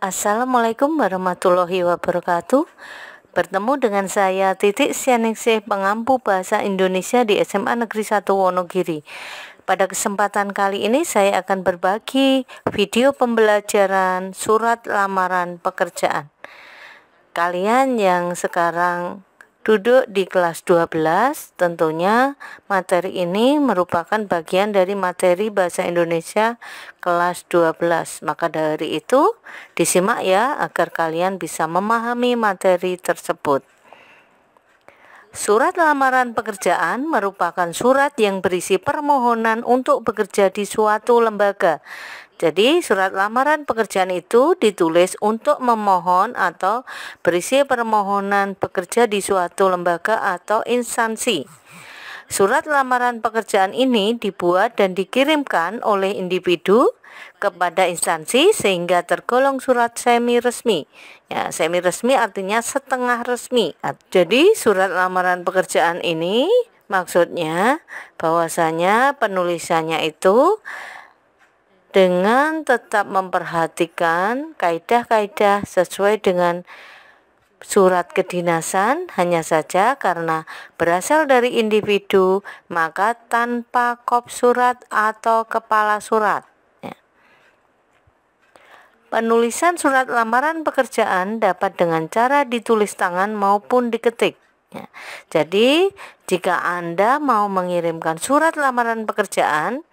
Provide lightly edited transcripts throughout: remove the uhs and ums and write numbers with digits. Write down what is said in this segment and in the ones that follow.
Assalamualaikum warahmatullahi wabarakatuh. Bertemu dengan saya Titik Sianingsih, pengampu bahasa Indonesia di SMA Negeri 1 Wonogiri. Pada kesempatan kali ini saya akan berbagi video pembelajaran surat lamaran pekerjaan. Kalian yang sekarang duduk di kelas 12, tentunya materi ini merupakan bagian dari materi bahasa Indonesia kelas 12. Maka dari itu disimak ya, agar kalian bisa memahami materi tersebut. Surat lamaran pekerjaan merupakan surat yang berisi permohonan untuk bekerja di suatu lembaga. Jadi surat lamaran pekerjaan itu ditulis untuk memohon atau berisi permohonan bekerja di suatu lembaga atau instansi. Surat lamaran pekerjaan ini dibuat dan dikirimkan oleh individu kepada instansi sehingga tergolong surat semi resmi. Ya, semi resmi artinya setengah resmi. Jadi surat lamaran pekerjaan ini maksudnya bahwasanya penulisannya itu dengan tetap memperhatikan kaidah-kaidah sesuai dengan surat kedinasan, hanya saja karena berasal dari individu maka tanpa kop surat atau kepala surat. Penulisan surat lamaran pekerjaan dapat dengan cara ditulis tangan maupun diketik. Jadi jika Anda mau mengirimkan surat lamaran pekerjaan,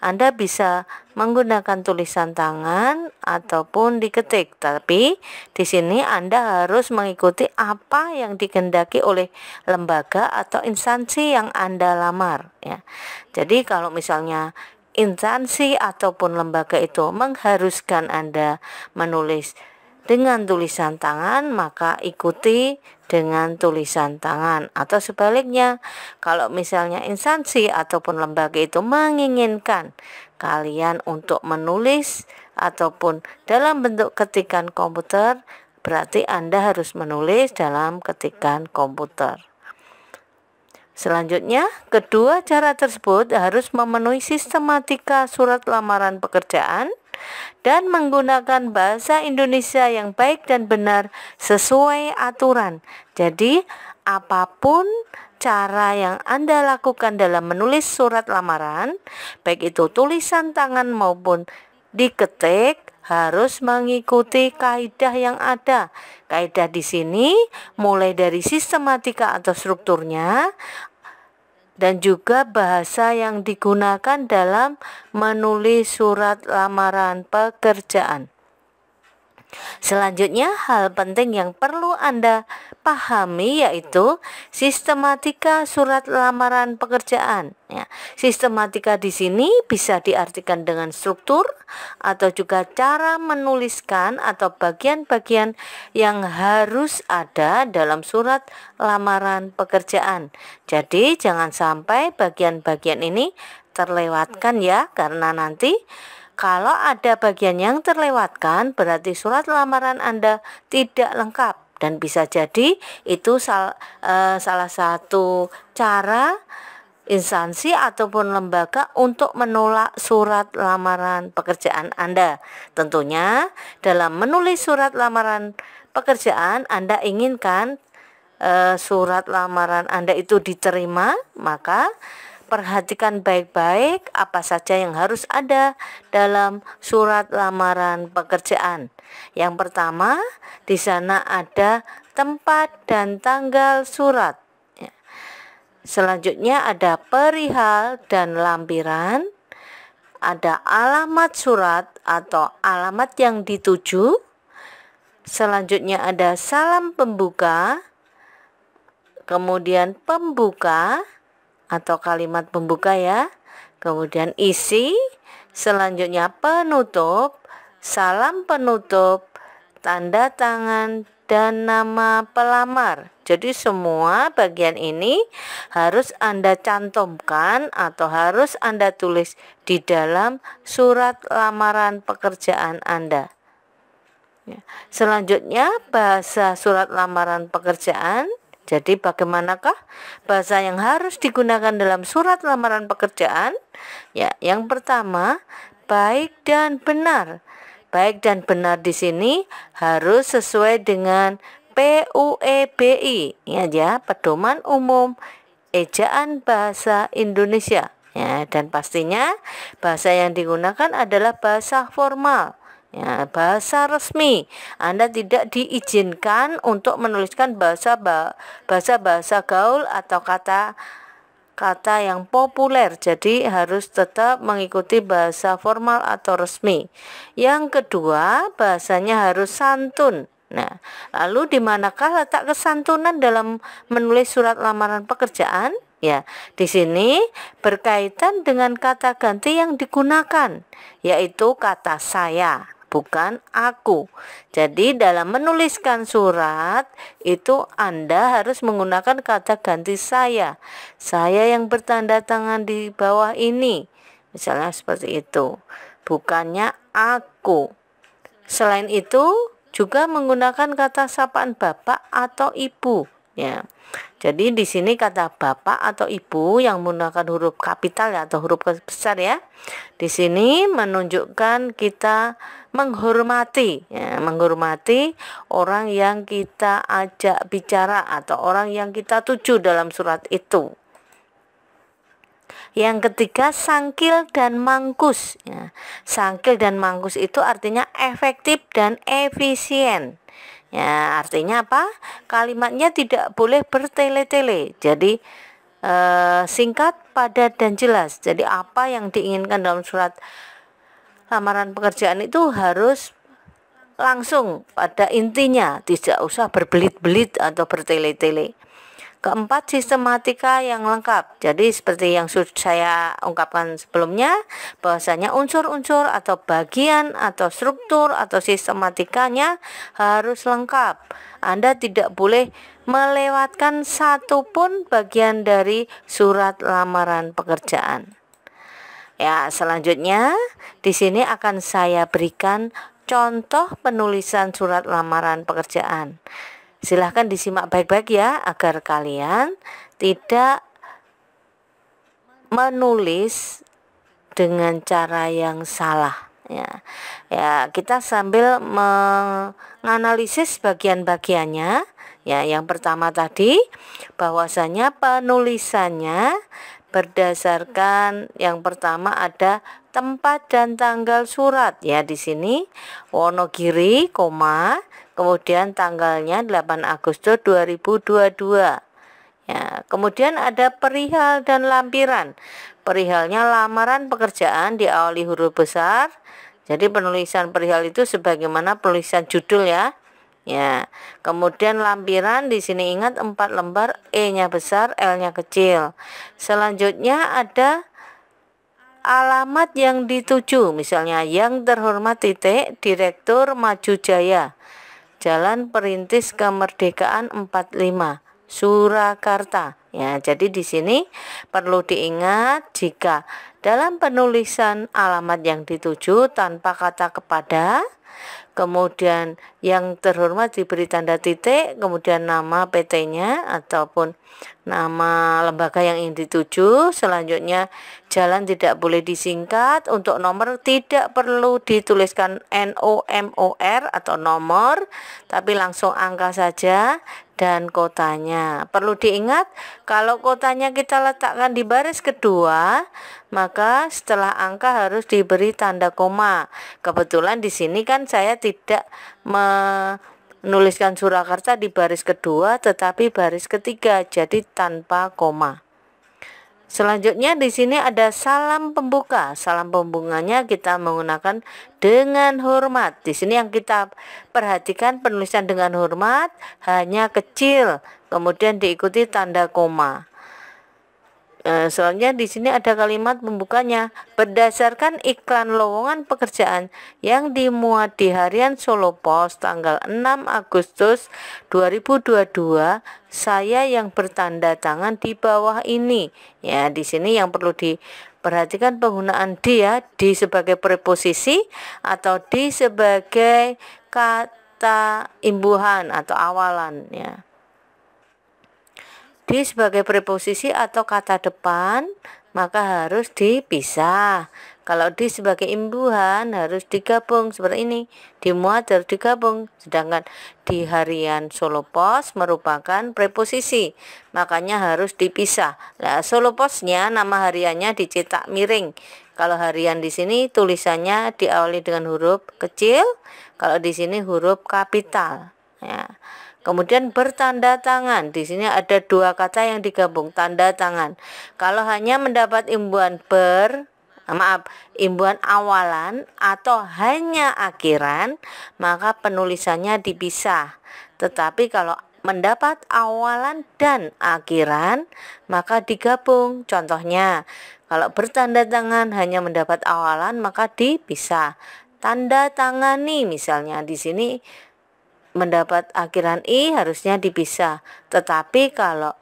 Anda bisa menggunakan tulisan tangan ataupun diketik. Tapi di sini Anda harus mengikuti apa yang dikehendaki oleh lembaga atau instansi yang Anda lamar. Ya. Jadi kalau misalnya instansi ataupun lembaga itu mengharuskan Anda menulis dengan tulisan tangan, maka ikuti dengan tulisan tangan. Atau sebaliknya, kalau misalnya instansi ataupun lembaga itu menginginkan kalian untuk menulis ataupun dalam bentuk ketikan komputer, berarti Anda harus menulis dalam ketikan komputer. Selanjutnya, kedua cara tersebut harus memenuhi sistematika surat lamaran pekerjaan dan menggunakan bahasa Indonesia yang baik dan benar sesuai aturan. Jadi, apapun cara yang Anda lakukan dalam menulis surat lamaran, baik itu tulisan tangan maupun diketik, harus mengikuti kaidah yang ada. Kaidah di sini mulai dari sistematika atau strukturnya dan juga bahasa yang digunakan dalam menulis surat lamaran pekerjaan. Selanjutnya, hal penting yang perlu Anda pahami yaitu sistematika surat lamaran pekerjaan. Ya, sistematika di sini bisa diartikan dengan struktur atau juga cara menuliskan atau bagian-bagian yang harus ada dalam surat lamaran pekerjaan. Jadi, jangan sampai bagian-bagian ini terlewatkan ya, karena nanti kalau ada bagian yang terlewatkan, berarti surat lamaran Anda tidak lengkap dan bisa jadi itu salah satu cara instansi ataupun lembaga untuk menolak surat lamaran pekerjaan Anda. Tentunya dalam menulis surat lamaran pekerjaan Anda inginkan surat lamaran Anda itu diterima, maka perhatikan baik-baik apa saja yang harus ada dalam surat lamaran pekerjaan. Yang pertama, di sana ada tempat dan tanggal surat. Selanjutnya ada perihal dan lampiran. Ada alamat surat atau alamat yang dituju. Selanjutnya ada salam pembuka. Kemudian pembuka atau kalimat pembuka ya, kemudian isi, selanjutnya penutup, salam penutup, tanda tangan, dan nama pelamar. Jadi semua bagian ini harus Anda cantumkan atau harus Anda tulis di dalam surat lamaran pekerjaan Anda. Selanjutnya bahasa surat lamaran pekerjaan. Jadi bagaimanakah bahasa yang harus digunakan dalam surat lamaran pekerjaan? Ya, yang pertama, baik dan benar. baik dan benar di sini harus sesuai dengan PUEBI, ya, Pedoman Umum Ejaan Bahasa Indonesia. Ya, dan pastinya bahasa yang digunakan adalah bahasa formal, ya, bahasa resmi. Anda tidak diizinkan untuk menuliskan bahasa gaul atau kata yang populer. Jadi harus tetap mengikuti bahasa formal atau resmi. Yang kedua, bahasanya harus santun. Nah, lalu di manakah letak kesantunan dalam menulis surat lamaran pekerjaan? Ya, di sini berkaitan dengan kata ganti yang digunakan, yaitu kata saya, bukan aku. Jadi dalam menuliskan surat itu Anda harus menggunakan kata ganti saya. Saya yang bertanda tangan di bawah ini. Misalnya seperti itu. Bukannya aku. Selain itu juga menggunakan kata sapaan bapak atau ibu, ya. Jadi di sini kata bapak atau ibu yang menggunakan huruf kapital ya, atau huruf besar ya. Di sini menunjukkan kita menghormati, ya, menghormati orang yang kita ajak bicara atau orang yang kita tuju dalam surat itu. Yang ketiga, sangkil dan mangkus, ya. Sangkil dan mangkus itu artinya efektif dan efisien. Ya, artinya apa? Kalimatnya tidak boleh bertele-tele. Jadi singkat, padat dan jelas. Jadi apa yang diinginkan dalam surat lamaran pekerjaan itu harus langsung pada intinya, tidak usah berbelit-belit atau bertele-tele. Keempat, sistematika yang lengkap. Jadi seperti yang sudah saya ungkapkan sebelumnya, bahwasanya unsur-unsur atau bagian atau struktur atau sistematikanya harus lengkap. Anda tidak boleh melewatkan satupun bagian dari surat lamaran pekerjaan. Ya, selanjutnya di sini akan saya berikan contoh penulisan surat lamaran pekerjaan. Silahkan disimak baik-baik ya, agar kalian tidak menulis dengan cara yang salah, ya. Ya, kita sambil menganalisis bagian-bagiannya. Ya, yang pertama tadi bahwasanya penulisannya berdasarkan yang pertama ada tempat dan tanggal surat, ya. Di sini Wonogiri, kemudian tanggalnya 8 Agustus 2022. Ya, kemudian ada perihal dan lampiran. Perihalnya lamaran pekerjaan diawali huruf besar. Jadi penulisan perihal itu sebagaimana penulisan judul ya. Ya. Kemudian lampiran di sini ingat 4 lembar, E-nya besar, L-nya kecil. Selanjutnya ada alamat yang dituju, misalnya yang terhormat titik Direktur Maju Jaya, Jalan Perintis Kemerdekaan 45, Surakarta. Ya, jadi di sini perlu diingat jika dalam penulisan alamat yang dituju tanpa kata kepada, kemudian yang terhormat diberi tanda titik, kemudian nama PT-nya ataupun nama lembaga yang ingin dituju. Selanjutnya jalan tidak boleh disingkat. Untuk nomor tidak perlu dituliskan NOMOR atau nomor, tapi langsung angka saja. Dan kotanya perlu diingat, kalau kotanya kita letakkan di baris kedua, maka setelah angka harus diberi tanda koma. Kebetulan di sini kan saya tidak menuliskan Surakarta di baris kedua, tetapi baris ketiga, jadi tanpa koma. Selanjutnya di sini ada salam pembuka. Salam pembukanya kita menggunakan dengan hormat. Di sini yang kita perhatikan penulisan dengan hormat hanya kecil, kemudian diikuti tanda koma. Soalnya di sini ada kalimat pembukanya, berdasarkan iklan lowongan pekerjaan yang dimuat di harian Solo Pos tanggal 6 Agustus 2022, saya yang bertanda tangan di bawah ini. Ya, di sini yang perlu diperhatikan penggunaan di, ya, di sebagai preposisi atau di sebagai kata imbuhan atau awalan, ya. Di sebagai preposisi atau kata depan maka harus dipisah. Kalau di sebagai imbuhan harus digabung seperti ini, dimuat harus digabung. Sedangkan di harian solo pos merupakan preposisi, makanya harus dipisah. Nah, solo posnya nama hariannya dicetak miring. Kalau harian di sini tulisannya diawali dengan huruf kecil, kalau di sini huruf kapital. Ya. Kemudian bertanda tangan. Di sini ada dua kata yang digabung, tanda tangan. Kalau hanya mendapat imbuhan awalan atau hanya akhiran, maka penulisannya dipisah. Tetapi kalau mendapat awalan dan akhiran, maka digabung. Contohnya, kalau bertanda tangan hanya mendapat awalan, maka dipisah. Tanda tangani misalnya di sini mendapat akhiran i harusnya dipisah. Tetapi kalau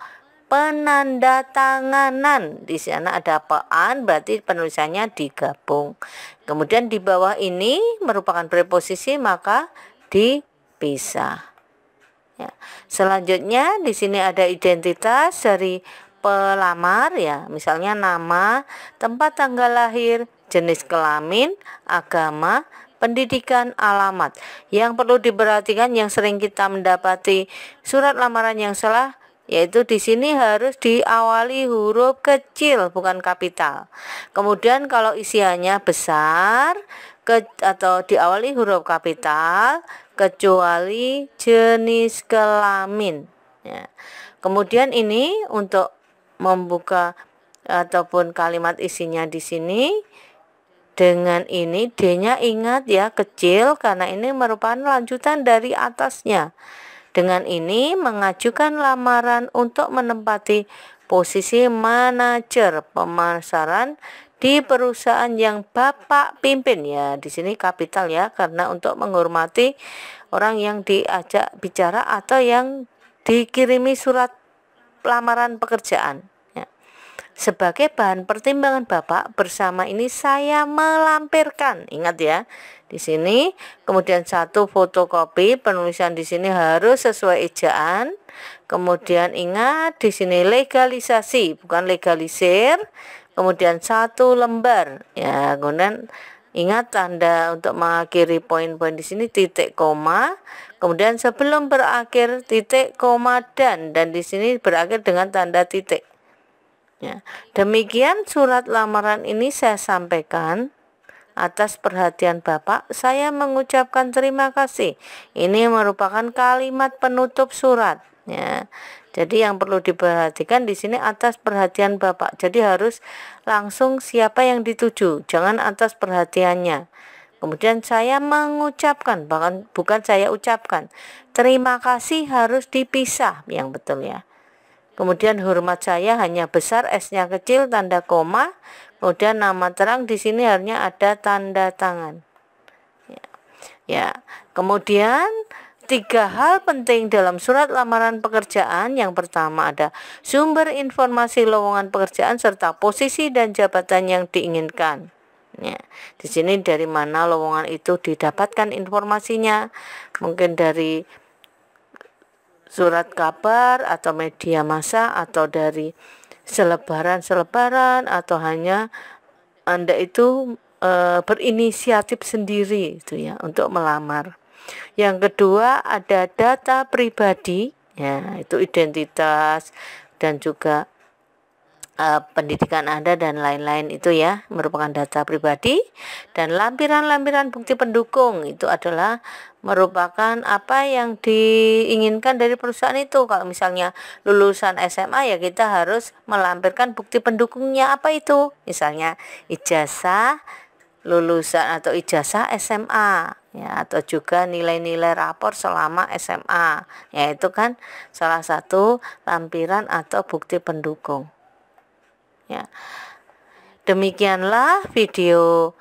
penandatanganan di sana ada apaan, berarti penulisannya digabung. Kemudian di bawah ini merupakan preposisi, maka dipisah. Ya. Selanjutnya di sini ada identitas dari pelamar ya, misalnya nama, tempat tanggal lahir, jenis kelamin, agama, pendidikan, alamat. Yang perlu diperhatikan yang sering kita mendapati surat lamaran yang salah, yaitu di sini harus diawali huruf kecil bukan kapital. Kemudian kalau isiannya besar atau diawali huruf kapital kecuali jenis kelamin. Ya. Kemudian ini untuk membuka ataupun kalimat isinya di sini. Dengan ini D-nya ingat ya kecil karena ini merupakan lanjutan dari atasnya. Dengan ini mengajukan lamaran untuk menempati posisi manajer pemasaran di perusahaan yang Bapak pimpin ya. Di sini kapital ya karena untuk menghormati orang yang diajak bicara atau yang dikirimi surat lamaran pekerjaan. Sebagai bahan pertimbangan Bapak, bersama ini saya melampirkan. Ingat ya, di sini kemudian satu fotokopi penulisan di sini harus sesuai ejaan. Kemudian ingat di sini legalisasi, bukan legalisir. Kemudian satu lembar. Ya, kemudian ingat tanda untuk mengakhiri poin-poin di sini titik koma. Kemudian sebelum berakhir titik koma dan di sini berakhir dengan tanda titik. Ya, demikian surat lamaran ini saya sampaikan. Atas perhatian Bapak, saya mengucapkan terima kasih. Ini merupakan kalimat penutup surat. Ya, jadi yang perlu diperhatikan di sini atas perhatian Bapak. Jadi harus langsung siapa yang dituju, jangan atas perhatiannya. Kemudian saya mengucapkan, bahkan bukan saya ucapkan. Terima kasih harus dipisah, yang betul ya. Kemudian hormat saya hanya besar, S-nya kecil, tanda koma. Kemudian nama terang di sini harusnya ada tanda tangan. Ya. Kemudian 3 hal penting dalam surat lamaran pekerjaan. Yang pertama ada sumber informasi lowongan pekerjaan serta posisi dan jabatan yang diinginkan. Ya, di sini dari mana lowongan itu didapatkan informasinya? Mungkin dari surat kabar atau media massa atau dari selebaran atau hanya Anda itu berinisiatif sendiri itu ya untuk melamar. Yang kedua ada data pribadi ya, itu identitas dan juga pendidikan Anda dan lain-lain itu ya merupakan data pribadi. Dan lampiran-lampiran bukti pendukung itu adalah merupakan apa yang diinginkan dari perusahaan itu. Kalau misalnya lulusan SMA ya kita harus melampirkan bukti pendukungnya apa itu, misalnya ijazah lulusan atau ijazah SMA ya, atau juga nilai-nilai rapor selama SMA ya, itu kan salah satu lampiran atau bukti pendukung. Ya. Demikianlah video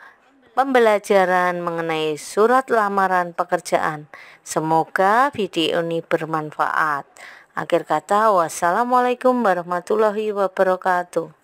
pembelajaran mengenai surat lamaran pekerjaan. Semoga video ini bermanfaat. Akhir kata, wassalamualaikum warahmatullahi wabarakatuh.